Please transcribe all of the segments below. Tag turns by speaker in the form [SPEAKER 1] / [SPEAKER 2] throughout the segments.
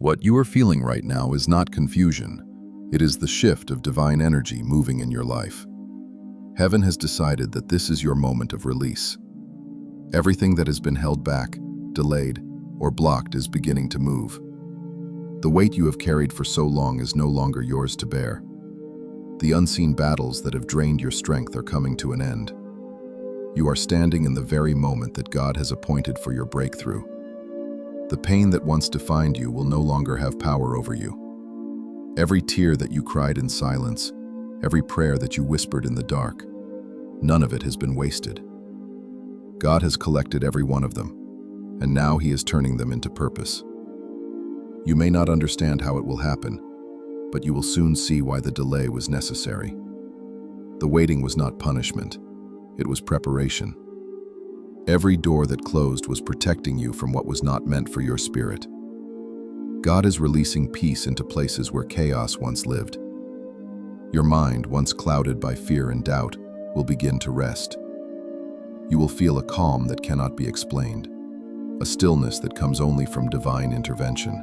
[SPEAKER 1] What you are feeling right now is not confusion. It is the shift of divine energy moving in your life. Heaven has decided that this is your moment of release. Everything that has been held back, delayed, or blocked is beginning to move. The weight you have carried for so long is no longer yours to bear. The unseen battles that have drained your strength are coming to an end. You are standing in the very moment that God has appointed for your breakthrough. The pain that once defined you will no longer have power over you. Every tear that you cried in silence, every prayer that you whispered in the dark, none of it has been wasted. God has collected every one of them, and now He is turning them into purpose. You may not understand how it will happen, but you will soon see why the delay was necessary. The waiting was not punishment, it was preparation. Every door that closed was protecting you from what was not meant for your spirit. God is releasing peace into places where chaos once lived. Your mind, once clouded by fear and doubt, will begin to rest. You will feel a calm that cannot be explained, a stillness that comes only from divine intervention.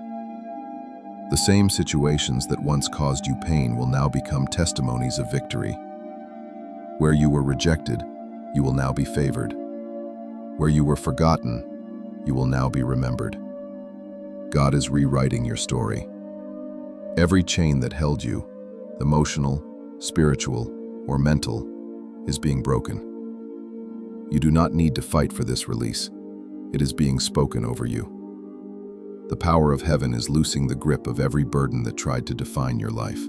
[SPEAKER 1] The same situations that once caused you pain will now become testimonies of victory. Where you were rejected, you will now be favored. Where you were forgotten, you will now be remembered. God is rewriting your story. Every chain that held you, emotional, spiritual, or mental, is being broken. You do not need to fight for this release. It is being spoken over you. The power of heaven is loosing the grip of every burden that tried to define your life.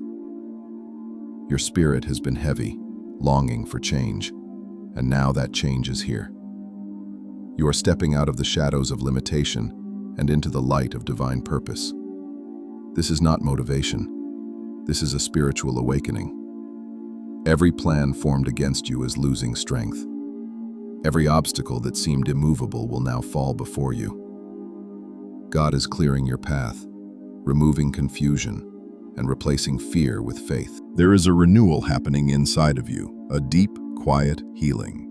[SPEAKER 1] Your spirit has been heavy, longing for change, and now that change is here. You are stepping out of the shadows of limitation and into the light of divine purpose. This is not motivation. This is a spiritual awakening. Every plan formed against you is losing strength. Every obstacle that seemed immovable will now fall before you. God is clearing your path, removing confusion, and replacing fear with faith. There is a renewal happening inside of you, a deep, quiet healing.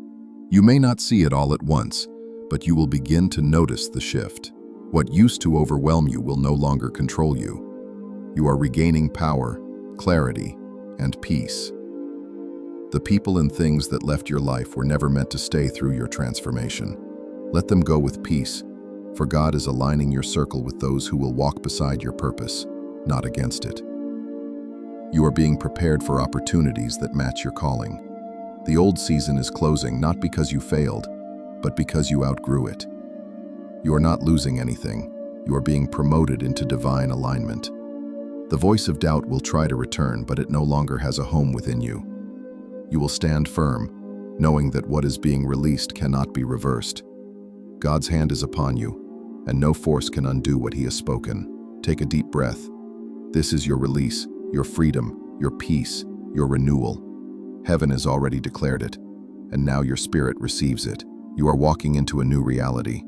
[SPEAKER 1] You may not see it all at once, but you will begin to notice the shift. What used to overwhelm you will no longer control you. You are regaining power, clarity, and peace. The people and things that left your life were never meant to stay through your transformation. Let them go with peace, for God is aligning your circle with those who will walk beside your purpose, not against it. You are being prepared for opportunities that match your calling. The old season is closing not because you failed, but because you outgrew it. You are not losing anything. You are being promoted into divine alignment. The voice of doubt will try to return, but it no longer has a home within you. You will stand firm, knowing that what is being released cannot be reversed. God's hand is upon you, and no force can undo what He has spoken. Take a deep breath. This is your release, your freedom, your peace, your renewal. Heaven has already declared it, and now your spirit receives it. You are walking into a new reality,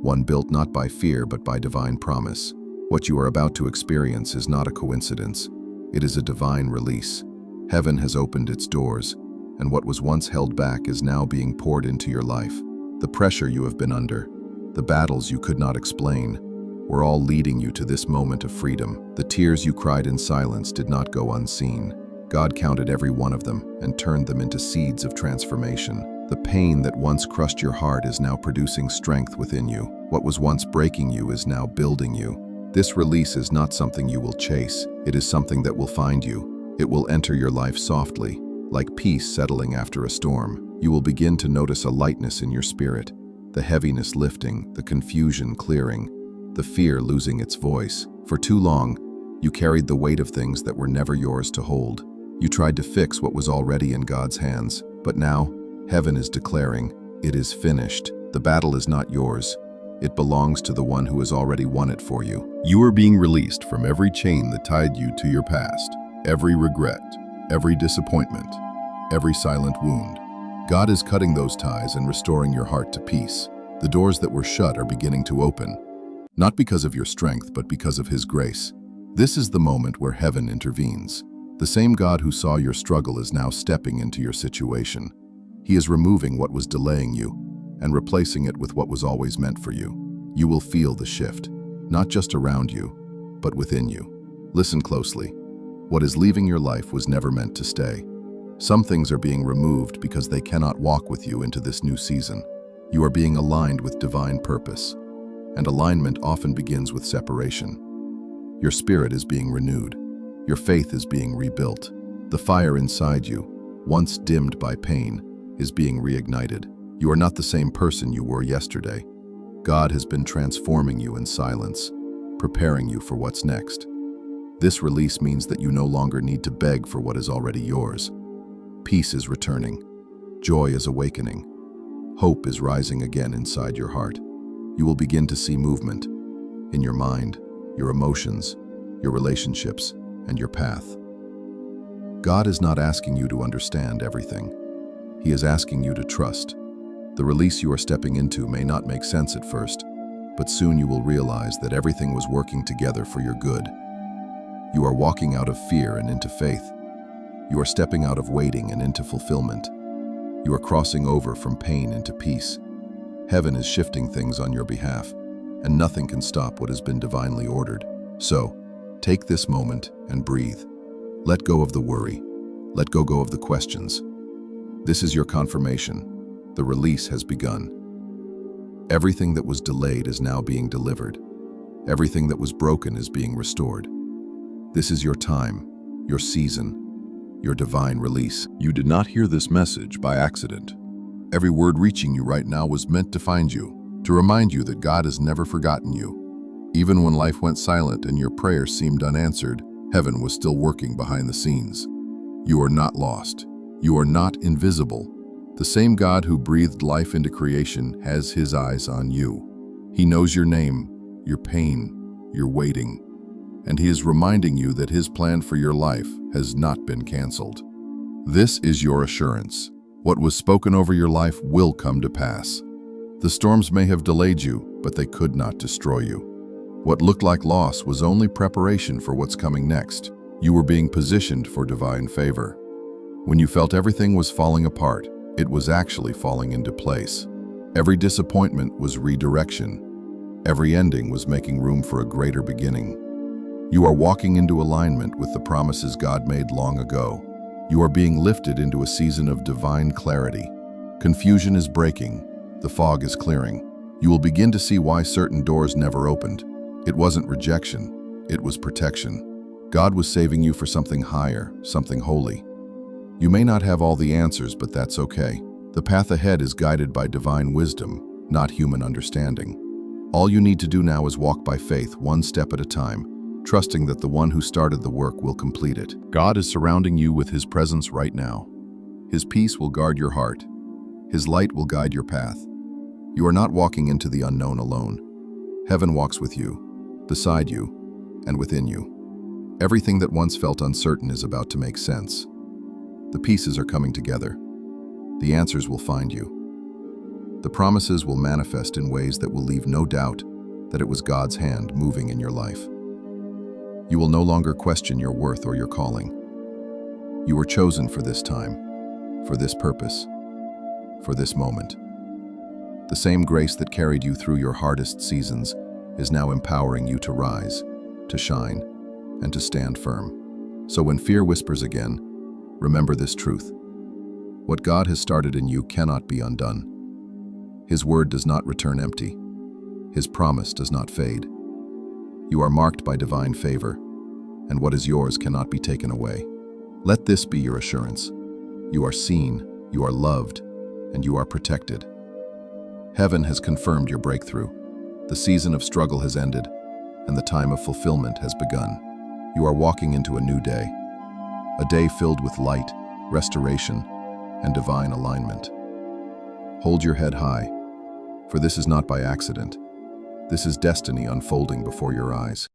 [SPEAKER 1] one built not by fear but by divine promise. What you are about to experience is not a coincidence. It is a divine release. Heaven has opened its doors, and what was once held back is now being poured into your life. The pressure you have been under, the battles you could not explain, were all leading you to this moment of freedom. The tears you cried in silence did not go unseen. God counted every one of them and turned them into seeds of transformation. The pain that once crushed your heart is now producing strength within you. What was once breaking you is now building you. This release is not something you will chase. It is something that will find you. It will enter your life softly, like peace settling after a storm. You will begin to notice a lightness in your spirit, the heaviness lifting, the confusion clearing, the fear losing its voice. For too long, you carried the weight of things that were never yours to hold. You tried to fix what was already in God's hands, but now, heaven is declaring, it is finished. The battle is not yours. It belongs to the one who has already won it for you. You are being released from every chain that tied you to your past, every regret, every disappointment, every silent wound. God is cutting those ties and restoring your heart to peace. The doors that were shut are beginning to open, not because of your strength, but because of His grace. This is the moment where heaven intervenes. The same God who saw your struggle is now stepping into your situation. He is removing what was delaying you and replacing it with what was always meant for you. You will feel the shift, not just around you, but within you. Listen closely. What is leaving your life was never meant to stay. Some things are being removed because they cannot walk with you into this new season. You are being aligned with divine purpose, and alignment often begins with separation. Your spirit is being renewed. Your faith is being rebuilt. The fire inside you, once dimmed by pain, is being reignited. You are not the same person you were yesterday. God has been transforming you in silence, preparing you for what's next. This release means that you no longer need to beg for what is already yours. Peace is returning. Joy is awakening. Hope is rising again inside your heart. You will begin to see movement in your mind, your emotions, your relationships, and your path. God is not asking you to understand everything. He is asking you to trust. The release you are stepping into may not make sense at first, but soon you will realize that everything was working together for your good. You are walking out of fear and into faith. You are stepping out of waiting and into fulfillment. You are crossing over from pain into peace. Heaven is shifting things on your behalf, and nothing can stop what has been divinely ordered. So, take this moment and breathe. Let go of the worry. Let go of the questions. This is your confirmation. The release has begun. Everything that was delayed is now being delivered. Everything that was broken is being restored. This is your time, your season, your divine release.
[SPEAKER 2] You did not hear this message by accident. Every word reaching you right now was meant to find you, to remind you that God has never forgotten you. Even when life went silent and your prayers seemed unanswered, heaven was still working behind the scenes. You are not lost. You are not invisible. The same God who breathed life into creation has his eyes on you. He knows your name, your pain, your waiting, and he is reminding you that his plan for your life has not been canceled. This is your assurance. What was spoken over your life will come to pass. The storms may have delayed you, but they could not destroy you. What looked like loss was only preparation for what's coming next. You were being positioned for divine favor. When you felt everything was falling apart, it was actually falling into place. Every disappointment was redirection. Every ending was making room for a greater beginning. You are walking into alignment with the promises God made long ago. You are being lifted into a season of divine clarity. Confusion is breaking. The fog is clearing. You will begin to see why certain doors never opened. It wasn't rejection, it was protection. God was saving you for something higher, something holy. You may not have all the answers, but that's okay. The path ahead is guided by divine wisdom, not human understanding. All you need to do now is walk by faith, one step at a time, trusting that the one who started the work will complete it. God is surrounding you with his presence right now. His peace will guard your heart. His light will guide your path. You are not walking into the unknown alone. Heaven walks with you, beside you, and within you. Everything that once felt uncertain is about to make sense. The pieces are coming together. The answers will find you. The promises will manifest in ways that will leave no doubt that it was God's hand moving in your life. You will no longer question your worth or your calling. You were chosen for this time, for this purpose, for this moment. The same grace that carried you through your hardest seasons is now empowering you to rise, to shine, and to stand firm. So when fear whispers again, remember this truth. What God has started in you cannot be undone. His word does not return empty. His promise does not fade. You are marked by divine favor, and what is yours cannot be taken away. Let this be your assurance. You are seen, you are loved, and you are protected. Heaven has confirmed your breakthrough. The season of struggle has ended, and the time of fulfillment has begun. You are walking into a new day. A day filled with light, restoration, and divine alignment. Hold your head high, for this is not by accident. This is destiny unfolding before your eyes.